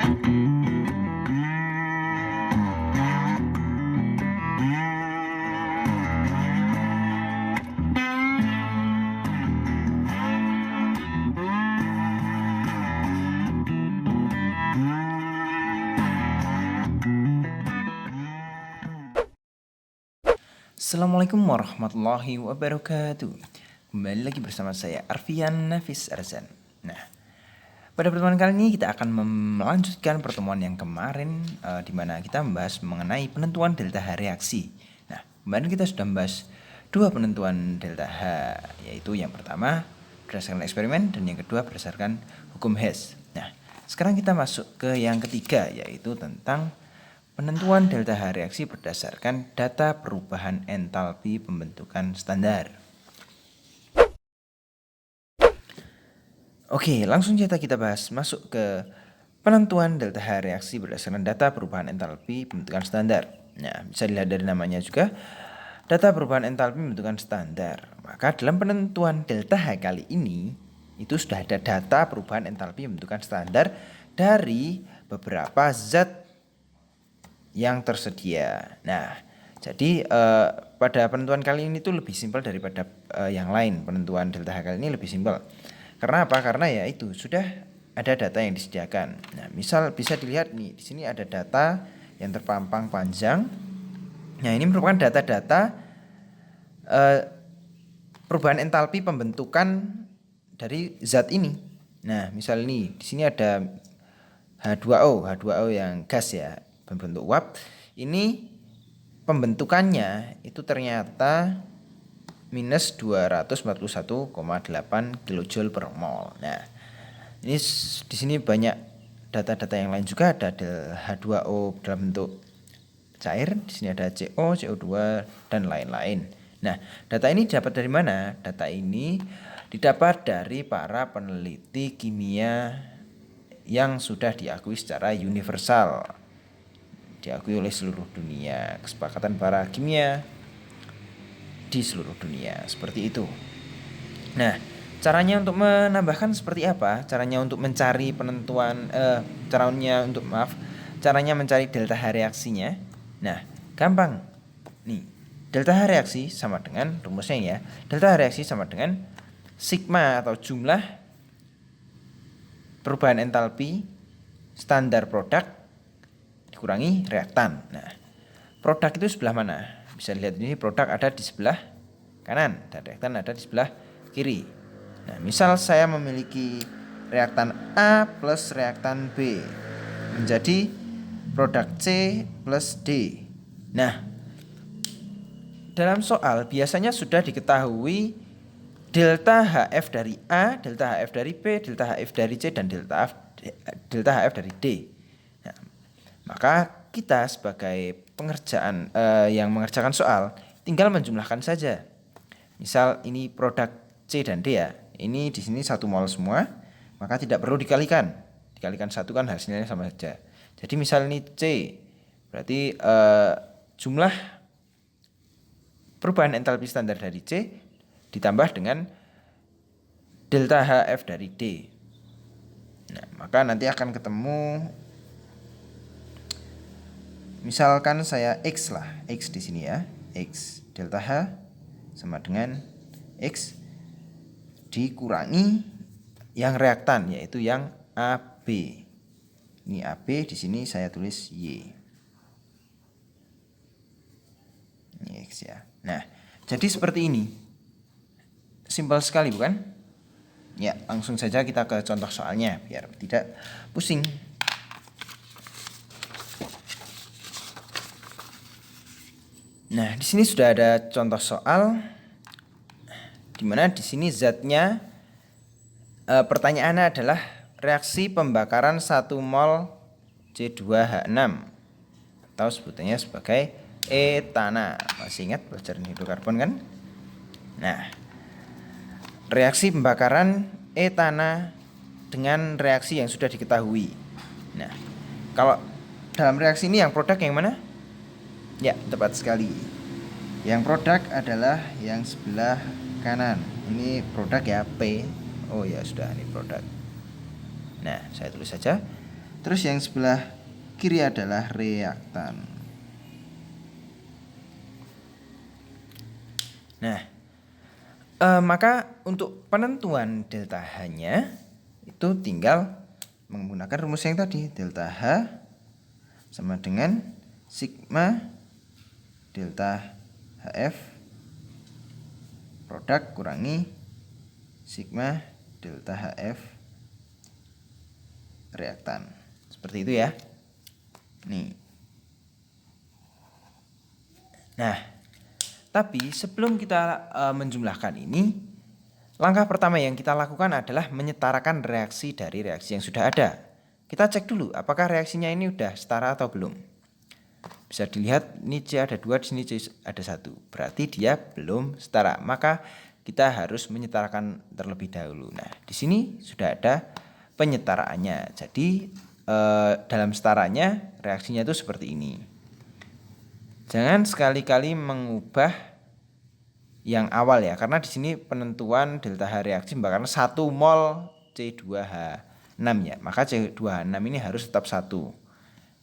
Assalamualaikum warahmatullahi wabarakatuh. Kembali lagi bersama saya Arfian Nafis Arzan. Nah, pada pertemuan kali ini kita akan melanjutkan pertemuan yang kemarin di mana kita membahas mengenai penentuan delta H reaksi. Nah, kemarin kita sudah membahas dua penentuan delta H, yaitu yang pertama berdasarkan eksperimen dan yang kedua berdasarkan hukum Hess. Nah, sekarang kita masuk ke yang ketiga, yaitu tentang penentuan delta H reaksi berdasarkan data perubahan entalpi pembentukan standar. Oke, langsung saja kita bahas masuk ke penentuan delta H reaksi berdasarkan data perubahan entalpi pembentukan standar. Nah, bisa dilihat dari namanya juga, data perubahan entalpi pembentukan standar. Maka dalam penentuan delta H kali ini, itu sudah ada data perubahan entalpi pembentukan standar dari beberapa zat yang tersedia. Nah, jadi pada penentuan kali ini tuh lebih simpel daripada yang lain. Penentuan delta H kali ini lebih simpel. Karena apa? Karena ya itu sudah ada data yang disediakan. Nah, misal bisa dilihat nih, di sini ada data yang terpampang panjang. Nah, ini merupakan data-data perubahan entalpi pembentukan dari zat ini. Nah, misal nih, di sini ada H2O yang gas ya, berbentuk uap. Ini pembentukannya itu ternyata minus 241,8 kJ per mol. Nah, ini di sini banyak data-data yang lain juga, ada H2O dalam bentuk cair, di sini ada CO, CO2 dan lain-lain. Nah, data ini didapat dari mana? Data ini didapat dari para peneliti kimia yang sudah diakui secara universal, diakui oleh seluruh dunia, kesepakatan para kimia di seluruh dunia, seperti itu. Nah, caranya untuk menambahkan seperti apa? Caranya untuk mencari penentuan caranya mencari delta H reaksinya. Nah, gampang. Nih, delta H reaksi sama dengan rumusnya ya. Delta H reaksi sama dengan sigma atau jumlah perubahan entalpi standar produk dikurangi reaktan. Nah, produk itu sebelah mana? Bisa lihat ini, produk ada di sebelah kanan dan reaktan ada di sebelah kiri. Nah, misal saya memiliki reaktan A plus reaktan B menjadi produk C plus D. Nah, dalam soal biasanya sudah diketahui delta HF dari A, delta HF dari B, delta HF dari C, dan delta HF dari D. Nah, maka kita sebagai yang mengerjakan soal tinggal menjumlahkan saja. Misal ini produk C dan D ya. Ini di sini 1 mol semua, maka tidak perlu dikalikan. Dikalikan 1 kan hasilnya sama saja. Jadi misal ini C, berarti jumlah perubahan entalpi standar dari C ditambah dengan delta HF dari D. Nah, maka nanti akan ketemu, misalkan saya X lah, X di sini ya, X delta H sama dengan X dikurangi yang reaktan, yaitu yang AB. Ini AB, di sini saya tulis Y. Ini X ya. Nah, jadi seperti ini. Simpel sekali bukan? Ya, langsung saja kita ke contoh soalnya biar tidak pusing. Nah, di sini sudah ada contoh soal di mana di sini zatnya pertanyaannya adalah reaksi pembakaran 1 mol C2H6 atau sebutannya sebagai etana. Masih ingat pelajaran hidrokarbon kan? Nah, reaksi pembakaran etana dengan reaksi yang sudah diketahui. Nah, kalau dalam reaksi ini yang produk yang mana? Ya, tepat sekali. Yang produk adalah yang sebelah kanan. Ini produk ya, P. Oh ya sudah, ini produk. Nah, saya tulis saja Terus yang sebelah kiri adalah reaktan. Nah, maka untuk penentuan delta H-nya itu tinggal menggunakan rumus yang tadi. Delta H sama dengan sigma delta HF produk kurangi sigma delta HF reaktan. Seperti itu ya. Nih. Nah, tapi sebelum kita menjumlahkan ini, langkah pertama yang kita lakukan adalah menyetarakan reaksi dari reaksi yang sudah ada. Kita cek dulu apakah reaksinya ini udah setara atau belum. Bisa dilihat ini C ada 2, di sini C ada 1. Berarti dia belum setara. Maka kita harus menyetarakan terlebih dahulu. Nah, di sini sudah ada penyetaraannya. Jadi dalam setaranya reaksinya itu seperti ini. Jangan sekali-kali mengubah yang awal ya, karena di sini penentuan delta H reaksi karena 1 mol C2H6 ya. Maka C2H6 ini harus tetap 1.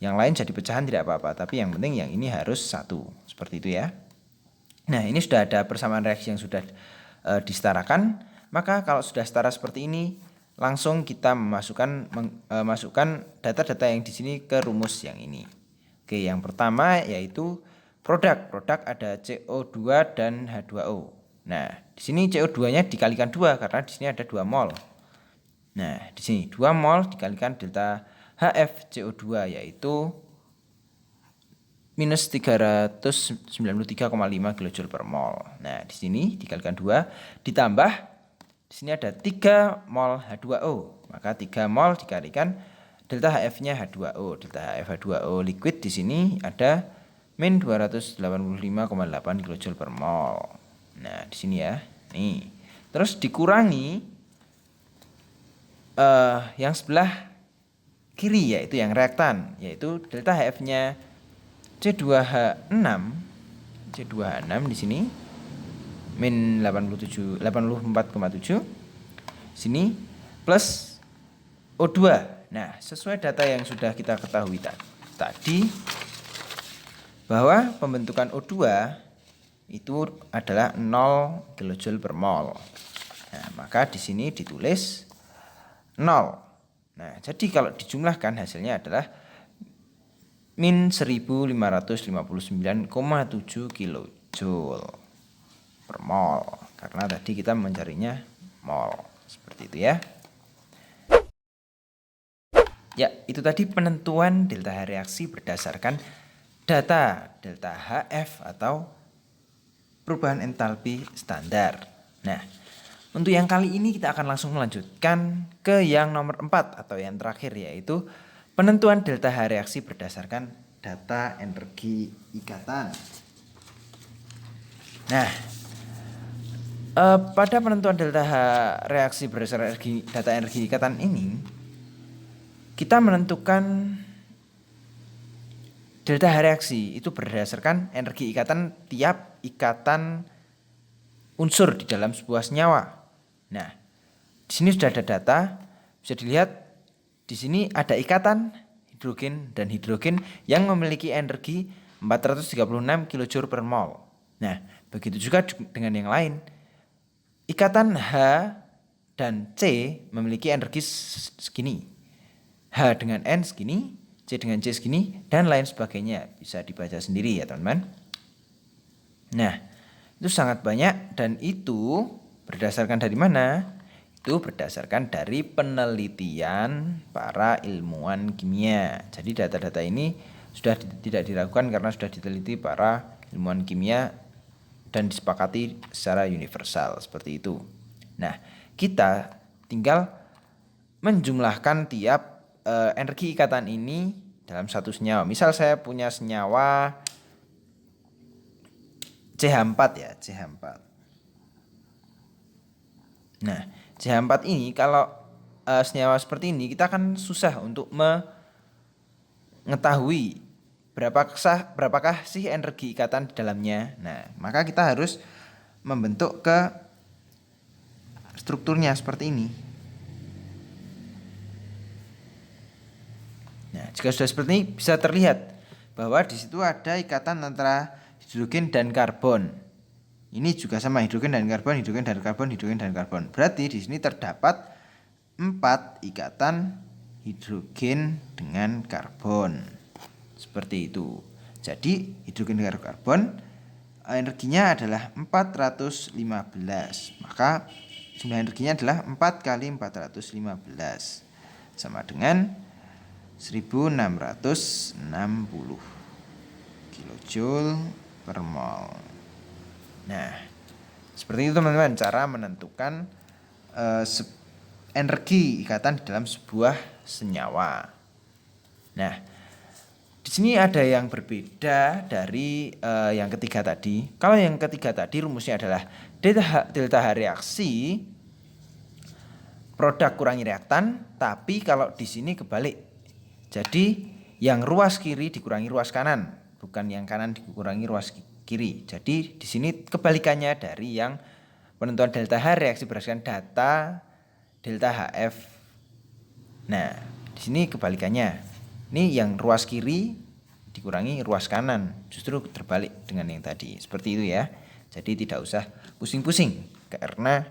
Yang lain jadi pecahan tidak apa-apa, tapi yang penting yang ini harus 1. Seperti itu ya. Nah, ini sudah ada persamaan reaksi yang sudah disetarakan. Maka kalau sudah setara seperti ini, langsung kita masukkan data-data yang di sini ke rumus yang ini. Oke, yang pertama yaitu produk ada CO2 dan H2O. Nah, di sini CO2-nya dikalikan 2 karena di sini ada 2 mol. Nah, di sini 2 mol dikalikan delta HF CO2 yaitu minus 393,5 kJ per mol. Nah, di sini dikalikan 2 ditambah di sini ada 3 mol H2O. Maka 3 mol dikalikan delta HF-nya H2O. Delta HF H2O liquid di sini ada min 285,8 kJ per mol. Nah, di sini ya. Nih. Terus dikurangi yang sebelah kiri yaitu yang reaktan, yaitu delta HF-nya C2H6 di sini min 84,7 sini plus O2. Nah, sesuai data yang sudah kita ketahui tadi bahwa pembentukan O2 itu adalah 0 kJ per mol. Nah, maka di sini ditulis 0. Nah, jadi kalau dijumlahkan hasilnya adalah min 1559,7 kJ per mol. Karena tadi kita mencarinya mol. Seperti itu ya. Ya, itu tadi penentuan delta H reaksi berdasarkan data delta HF atau perubahan entalpi standar. Nah, untuk yang kali ini kita akan langsung melanjutkan ke yang nomor 4 atau yang terakhir, yaitu penentuan delta H reaksi berdasarkan data energi ikatan. Nah, pada penentuan delta H reaksi berdasarkan data energi ikatan ini, kita menentukan delta H reaksi itu berdasarkan energi ikatan tiap ikatan unsur di dalam sebuah senyawa. Nah, di sini sudah ada data, bisa dilihat di sini ada ikatan hidrogen dan hidrogen yang memiliki energi 436 kJ per mol. Nah, begitu juga dengan yang lain. Ikatan H dan C memiliki energi segini. H dengan N segini, C dengan C segini, dan lain sebagainya. Bisa dibaca sendiri ya teman-teman. Nah, itu sangat banyak dan itu berdasarkan dari mana? Itu berdasarkan dari penelitian para ilmuwan kimia. Jadi data-data ini sudah tidak diragukan karena sudah diteliti para ilmuwan kimia dan disepakati secara universal seperti itu. Nah, kita tinggal menjumlahkan tiap energi ikatan ini dalam satu senyawa. Misal saya punya senyawa CH4 ya, CH4. Nah, CH4 ini kalau senyawa seperti ini kita akan susah untuk mengetahui berapakah sih energi ikatan di dalamnya. Nah, maka kita harus membentuk ke strukturnya seperti ini. Nah, jika sudah seperti ini bisa terlihat bahwa di situ ada ikatan antara hidrogen dan karbon. Ini juga sama, hidrogen dan karbon, hidrogen dan karbon, hidrogen dan karbon. Berarti di sini terdapat 4 ikatan hidrogen dengan karbon. Seperti itu. Jadi hidrogen dengan karbon energinya adalah 415. Maka jumlah energinya adalah 4 kali 415 sama dengan 1660 kilojoule per mol. Nah, seperti itu teman-teman cara menentukan energi ikatan di dalam sebuah senyawa. Nah, di sini ada yang berbeda dari yang ketiga tadi. Kalau yang ketiga tadi rumusnya adalah delta H reaksi produk kurangi reaktan, tapi kalau di sini kebalik. Jadi yang ruas kiri dikurangi ruas kanan, bukan yang kanan dikurangi ruas kiri. Jadi di sini kebalikannya dari yang penentuan delta H reaksi berdasarkan data delta HF. Nah, di sini kebalikannya. Ini yang ruas kiri dikurangi ruas kanan, justru terbalik dengan yang tadi. Seperti itu ya. Jadi tidak usah pusing-pusing karena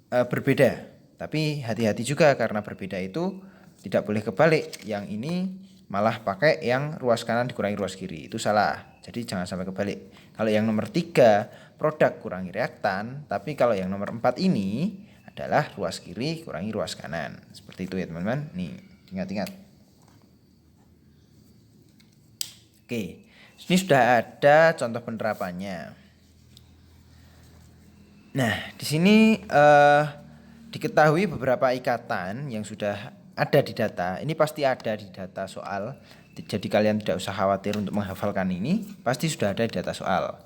berbeda. Tapi hati-hati juga karena berbeda itu tidak boleh kebalik. Yang ini malah pakai yang ruas kanan dikurangi ruas kiri. Itu salah. Jadi jangan sampai kebalik. Kalau yang nomor 3 produk kurangi reaktan, tapi kalau yang nomor 4 ini adalah ruas kiri kurangi ruas kanan. Seperti itu ya teman-teman. Nih, ingat-ingat. Oke, ini sudah ada contoh penerapannya. Nah, di sini diketahui beberapa ikatan yang sudah ada di data. Ini pasti ada di data soal. Jadi kalian tidak usah khawatir untuk menghafalkan ini, pasti sudah ada di data soal.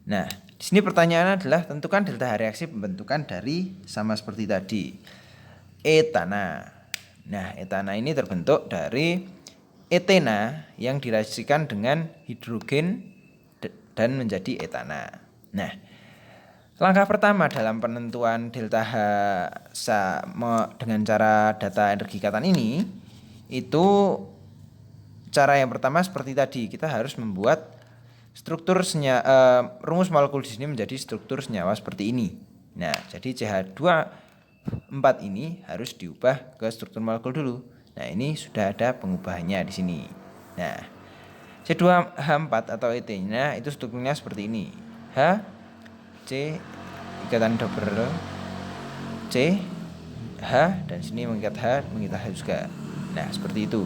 Nah, di sini pertanyaannya adalah tentukan delta H reaksi pembentukan dari sama seperti tadi. Etana. Nah, etana ini terbentuk dari etena yang direaksikan dengan hidrogen dan menjadi etana. Nah, langkah pertama dalam penentuan delta H dengan cara data energi ikatan ini, itu cara yang pertama seperti tadi, kita harus membuat struktur rumus molekul di sini menjadi struktur senyawa seperti ini. Nah, jadi CH24 ini harus diubah ke struktur molekul dulu. Nah, ini sudah ada pengubahannya di sini. Nah, C2H4 atau etena itu strukturnya seperti ini. H C ikatan double C H dan sini mengikat H juga. Nah, seperti itu.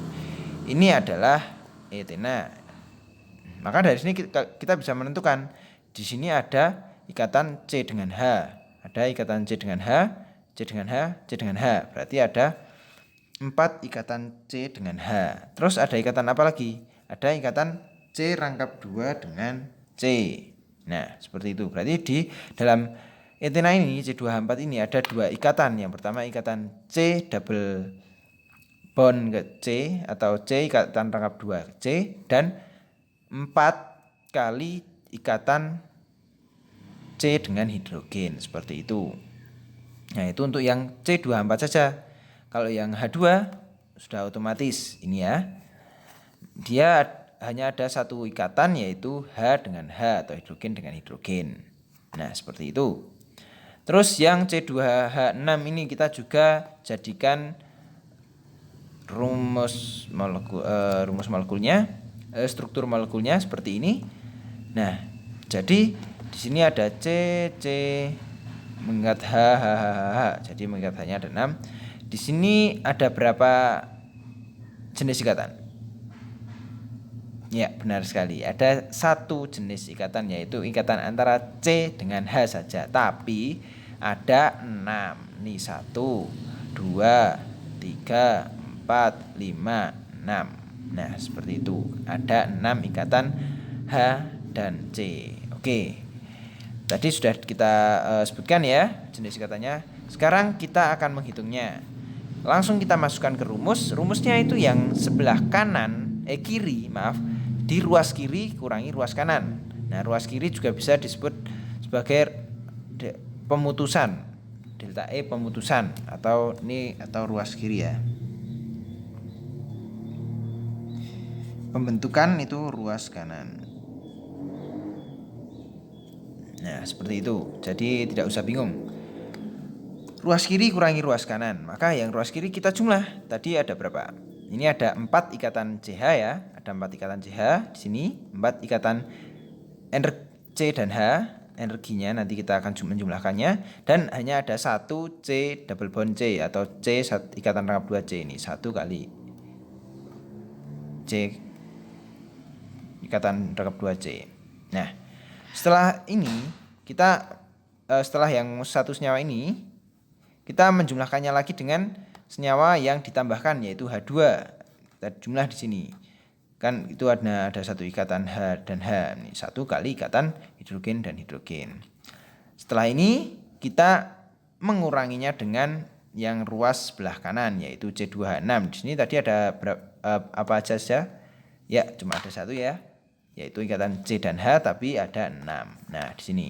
Ini adalah etena. Maka dari sini kita bisa menentukan di sini ada ikatan C dengan H, ada ikatan C dengan H, C dengan H, C dengan H. Berarti ada 4 ikatan C dengan H. Terus ada ikatan apa lagi? Ada ikatan C rangkap 2 dengan C. Nah, seperti itu. Berarti di dalam etena ini C2H4 ini ada 2 ikatan. Yang pertama ikatan C double bond ke C atau C ikatan rangkap 2 ke C dan 4 kali ikatan C dengan hidrogen seperti itu. Nah, itu untuk yang C2H4 saja. Kalau yang H2 sudah otomatis ini ya. Dia hanya ada satu ikatan yaitu H dengan H atau hidrogen dengan hidrogen. Nah, seperti itu. Terus yang C2H6 ini kita juga jadikan rumus molekulnya, struktur molekulnya seperti ini. Nah, jadi di sini ada C mengikat H. Jadi mengikat H-nya ada 6. Di sini ada berapa jenis ikatan? Ya, benar sekali. Ada satu jenis ikatan yaitu ikatan antara C dengan H saja. Tapi ada 6. Nih 1, 2, 3, 4, 5, 6. Nah, seperti itu. Ada 6 ikatan H dan C. Oke. Tadi sudah kita sebutkan ya jenis ikatannya. Sekarang kita akan menghitungnya. Langsung kita masukkan ke rumus. Rumusnya itu yang sebelah kiri, di ruas kiri kurangi ruas kanan. Nah, ruas kiri juga bisa disebut sebagai pemutusan. Delta E pemutusan atau ruas kiri ya. pembentukan itu ruas kanan. Nah, seperti itu. Jadi tidak usah bingung. Ruas kiri kurangi ruas kanan. Maka yang ruas kiri kita jumlah. Tadi ada berapa? Ini ada 4 ikatan CH ya. Ada 4 ikatan CH di sini, 4 ikatan C dan H. Energinya nanti kita akan menjumlahkannya, dan hanya ada 1 C double bond C atau C ikatan rangkap 2C ini 1 kali C ikatan rangkap 2C. Nah, setelah ini kita setelah yang satu senyawa ini kita menjumlahkannya lagi dengan senyawa yang ditambahkan yaitu H2. Kita jumlah di sini. Kan itu ada satu ikatan H dan H. Ini 1 kali ikatan hidrogen dan hidrogen. Setelah ini kita menguranginya dengan yang ruas sebelah kanan yaitu C2H6. Di sini tadi ada apa aja saja? Ya, cuma ada 1 ya. Yaitu ikatan C dan H tapi ada 6. Nah, di sini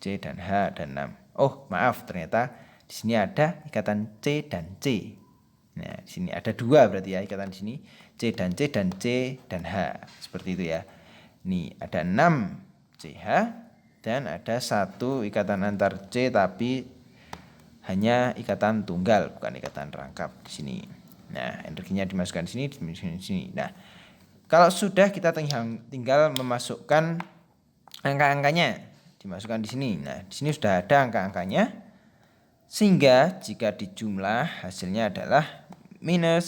C dan H dan 6. Oh, maaf, ternyata di sini ada ikatan C dan C. Nah, di sini ada 2 berarti ya ikatan di sini, C dan C dan C dan H. Seperti itu ya. Ini ada 6 CH dan ada 1 ikatan antar C tapi hanya ikatan tunggal, bukan ikatan rangkap di sini. Nah, energinya dimasukkan di sini, dimasukkan di sini. Nah, kalau sudah kita tinggal memasukkan angka-angkanya, dimasukkan di sini. Nah, di sini sudah ada angka-angkanya. Sehingga jika dijumlah hasilnya adalah minus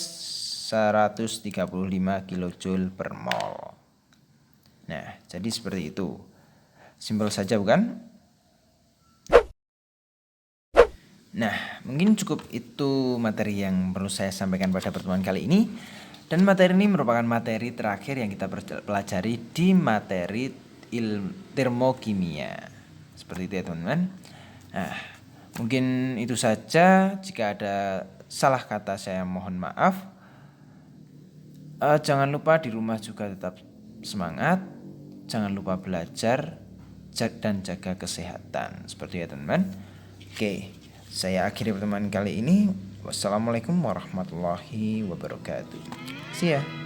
135 kJ per mol. Nah, jadi seperti itu. Simpel saja bukan? Nah, mungkin cukup itu materi yang perlu saya sampaikan pada pertemuan kali ini. Dan materi ini merupakan materi terakhir yang kita pelajari di materi termokimia. Seperti itu ya teman-teman. Nah, mungkin itu saja. Jika ada salah kata saya mohon maaf. Jangan lupa di rumah juga tetap semangat. Jangan lupa belajar dan jaga kesehatan. Seperti itu ya teman-teman. Oke, saya akhiri pertemuan kali ini. Wassalamualaikum warahmatullahi wabarakatuh. See ya.